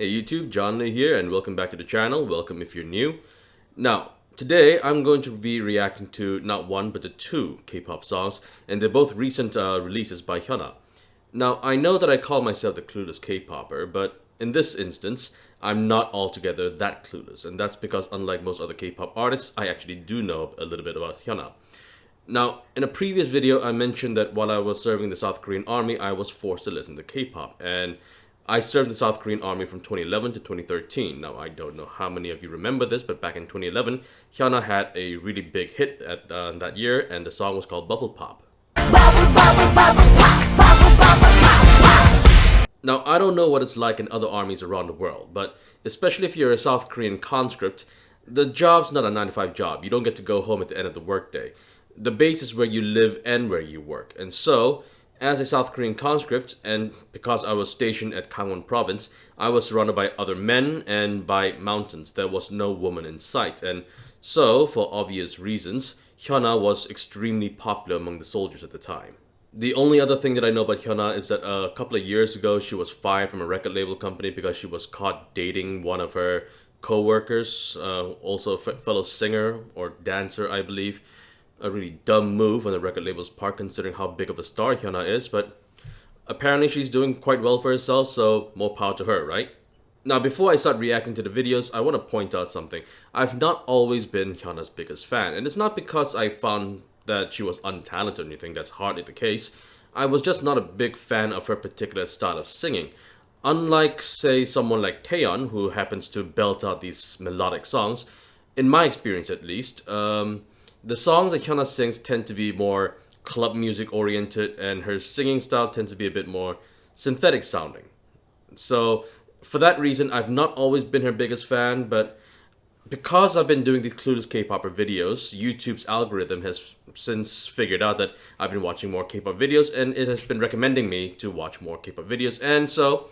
Hey YouTube, John Lee here and welcome back to the channel. Welcome if you're new. Now, today I'm going to be reacting to not one but to two K-pop songs, and they're both recent releases by HyunA. Now, I know that I call myself the clueless K-popper, but in this instance, I'm not altogether that clueless, and that's because unlike most other K-pop artists, I actually do know a little bit about HyunA. Now, in a previous video, I mentioned that while I was serving the South Korean army, I was forced to listen to K-pop, and I served the South Korean army from 2011 to 2013. Now, I don't know how many of you remember this, but back in 2011, HyunA had a really big hit at that year, and the song was called Bubble Pop. Now, I don't know what it's like in other armies around the world, but especially if you're a South Korean conscript, the job's not a 9 to 5 job. You don't get to go home at the end of the workday. The base is where you live and where you work. And so, as a South Korean conscript, and because I was stationed at Gangwon province, I was surrounded by other men and by mountains. There was no woman in sight. And so, for obvious reasons, HyunA was extremely popular among the soldiers at the time. The only other thing that I know about HyunA is that a couple of years ago she was fired from a record label company because she was caught dating one of her co-workers, also a fellow singer or dancer, I believe. A really dumb move on the record label's part considering how big of a star HyunA is, but apparently she's doing quite well for herself, so more power to her, right? Now, before I start reacting to the videos, I want to point out something. I've not always been HyunA's biggest fan, and it's not because I found that she was untalented or anything. That's hardly the case. I was just not a big fan of her particular style of singing. Unlike, say, someone like Taeyeon, who happens to belt out these melodic songs, in my experience at least, the songs that HyunA sings tend to be more club music oriented, and her singing style tends to be a bit more synthetic sounding. So, for that reason, I've not always been her biggest fan, but because I've been doing these Clueless K-popper videos, YouTube's algorithm has since figured out that I've been watching more K-pop videos, and it has been recommending me to watch more K-pop videos, and so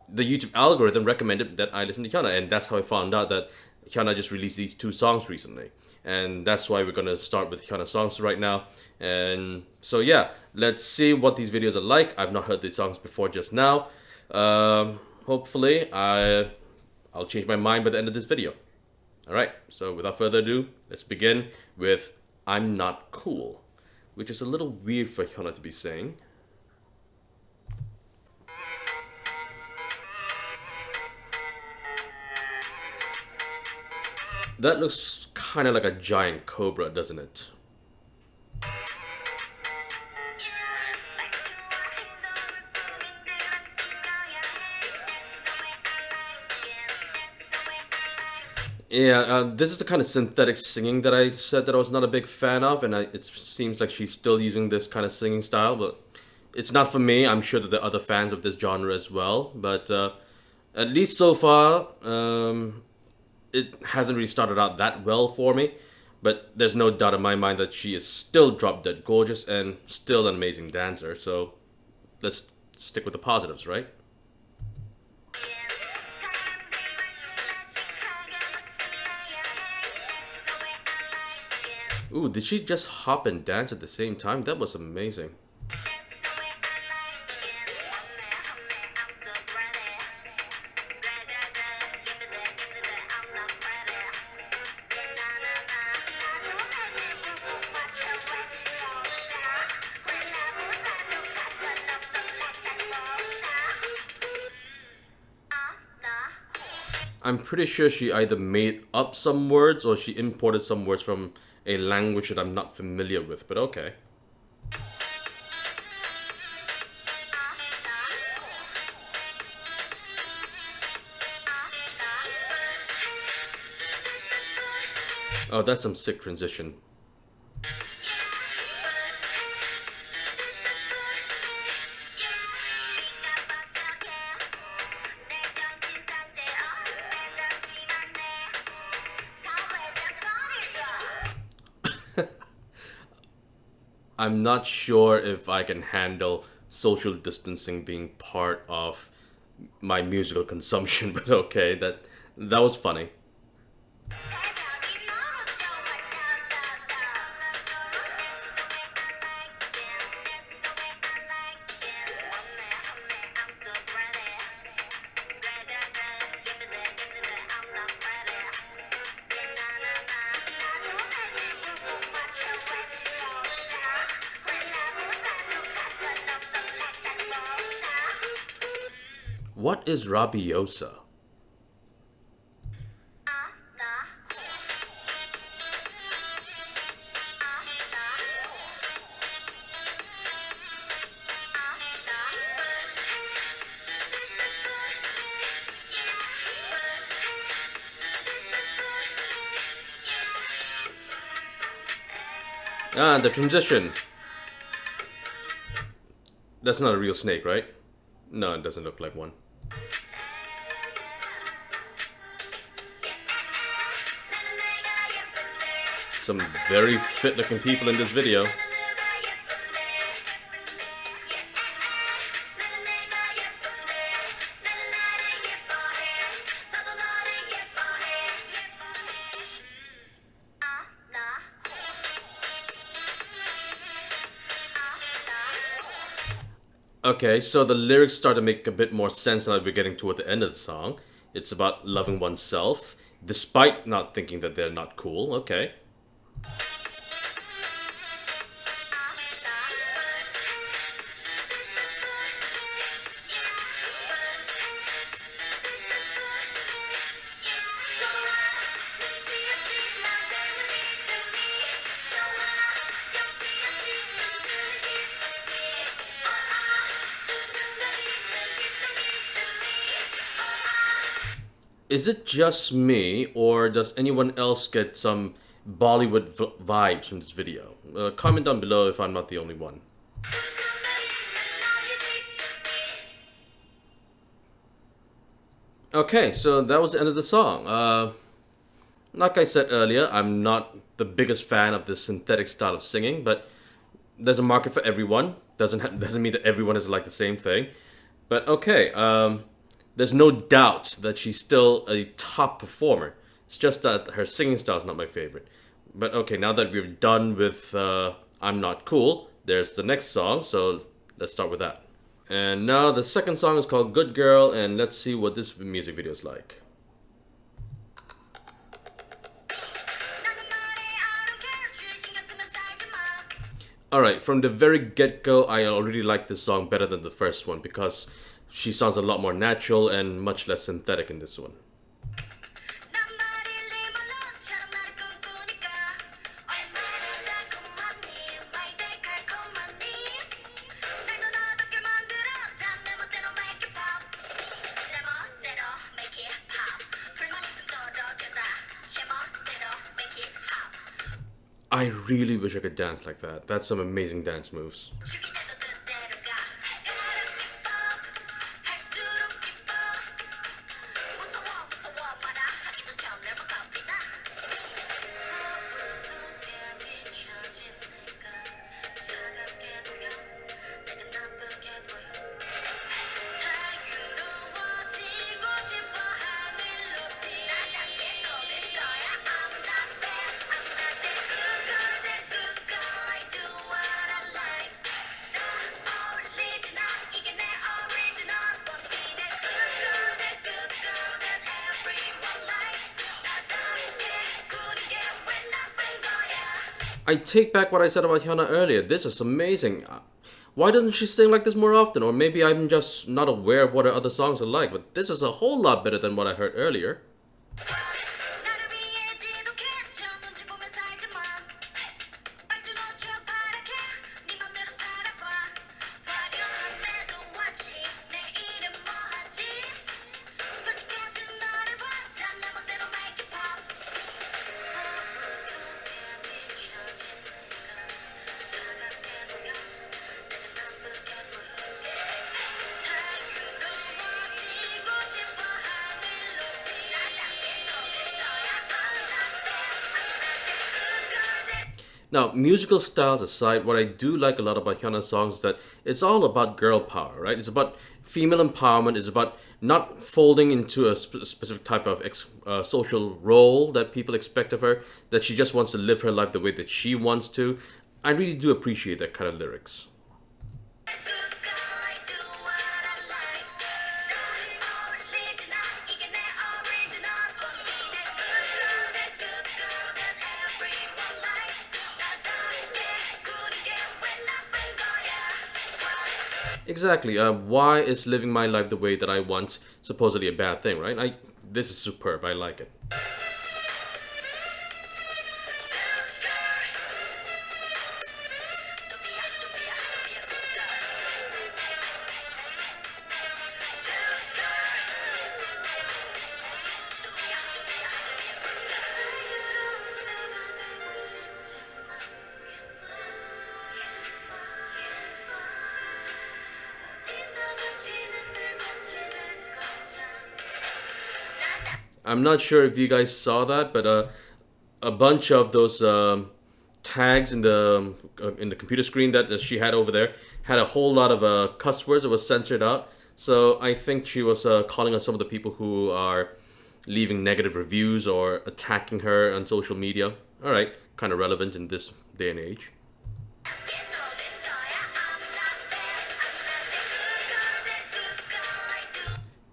the YouTube algorithm recommended that I listen to HyunA, and that's how I found out that HyunA just released these two songs recently. And that's why we're going to start with HyunA songs right now. And so yeah, let's see what these videos are like. I've not heard these songs before just now. Hopefully I'll change my mind by the end of this video. Alright, so without further ado, let's begin with I'm Not Cool, which is a little weird for HyunA to be saying. That looks kind of like a giant cobra, doesn't it? Yeah, this is the kind of synthetic singing that I said that I was not a big fan of, and it seems like she's still using this kind of singing style, but it's not for me. I'm sure that there are other fans of this genre as well, but at least so far, it hasn't really started out that well for me, but there's no doubt in my mind that she is still drop dead gorgeous and still an amazing dancer, so let's stick with the positives, right? Ooh, did she just hop and dance at the same time? That was amazing. I'm pretty sure she either made up some words or she imported some words from a language that I'm not familiar with, but okay. Oh, that's some sick transition. I'm not sure if I can handle social distancing being part of my musical consumption, but okay, that was funny. What is rabiosa? Ah, the transition. That's not a real snake, right? No, it doesn't look like one. Some very fit looking people in this video. Okay, so the lyrics start to make a bit more sense now that we're getting toward the end of the song. It's about loving oneself, despite not thinking that they're not cool. Okay. Is it just me, or does anyone else get some Bollywood vibes from this video? Comment down below if I'm not the only one. Okay, so that was the end of the song. Like I said earlier, I'm not the biggest fan of this synthetic style of singing, but there's a market for everyone. Doesn't mean that everyone is like the same thing. But okay, there's no doubt that she's still a top performer. It's just that her singing style is not my favorite. But okay, now that we're done with I'm Not Cool, there's the next song, so let's start with that. And now the second song is called Good Girl, and let's see what this music video is like. Alright, from the very get-go, I already like this song better than the first one because she sounds a lot more natural and much less synthetic in this one. I really wish I could dance like that. That's some amazing dance moves. I take back what I said about Hyuna earlier. This is amazing. Why doesn't she sing like this more often? Or maybe I'm just not aware of what her other songs are like, but this is a whole lot better than what I heard earlier. Now, musical styles aside, what I do like a lot about HyunA's songs is that it's all about girl power, right? It's about female empowerment. It's about not folding into a specific type of social role that people expect of her, that she just wants to live her life the way that she wants to. I really do appreciate that kind of lyrics. Exactly. Why is living my life the way that I want supposedly a bad thing, right? This is superb. I like it. I'm not sure if you guys saw that, but a bunch of those tags in the computer screen that she had over there had a whole lot of cuss words that was censored out. So I think she was calling on some of the people who are leaving negative reviews or attacking her on social media. All right, kind of relevant in this day and age.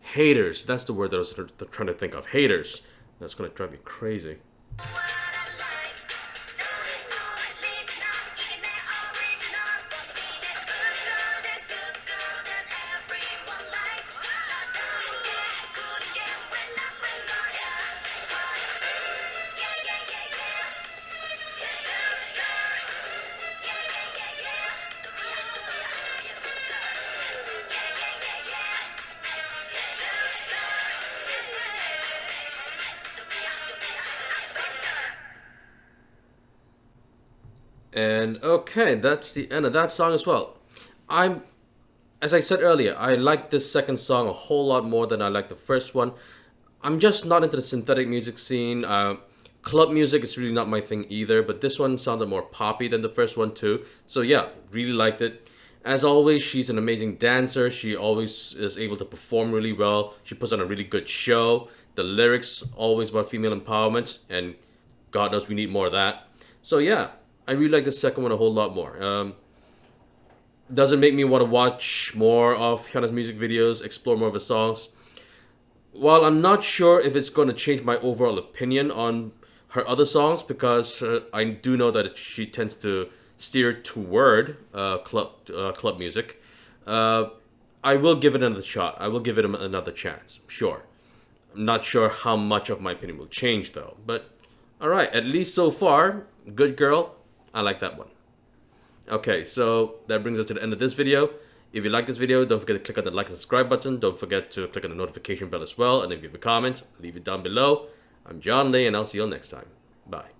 Haters. That's the word that I was trying to think of. Haters. That's gonna drive me crazy. And okay, that's the end of that song as well. I'm, as I said earlier, I like this second song a whole lot more than I like the first one. I'm just not into the synthetic music scene. Club music is really not my thing either, but this one sounded more poppy than the first one too. So yeah, really liked it. As always, she's an amazing dancer. She always is able to perform really well. She puts on a really good show. The lyrics always about female empowerment, and God knows we need more of that. So yeah, I really like the second one a whole lot more. Doesn't make me want to watch more of HyunA's music videos, explore more of her songs. While I'm not sure if it's going to change my overall opinion on her other songs, because I do know that she tends to steer toward club music, uh, I will give it another shot. I will give it another chance. Sure. I'm not sure how much of my opinion will change though. But all right, at least so far, good girl. I like that one. Okay, so that brings us to the end of this video. If you like this video, don't forget to click on the like and subscribe button. Don't forget to click on the notification bell as well. And if you have a comment, leave it down below. I'm John Lee, and I'll see you all next time. Bye.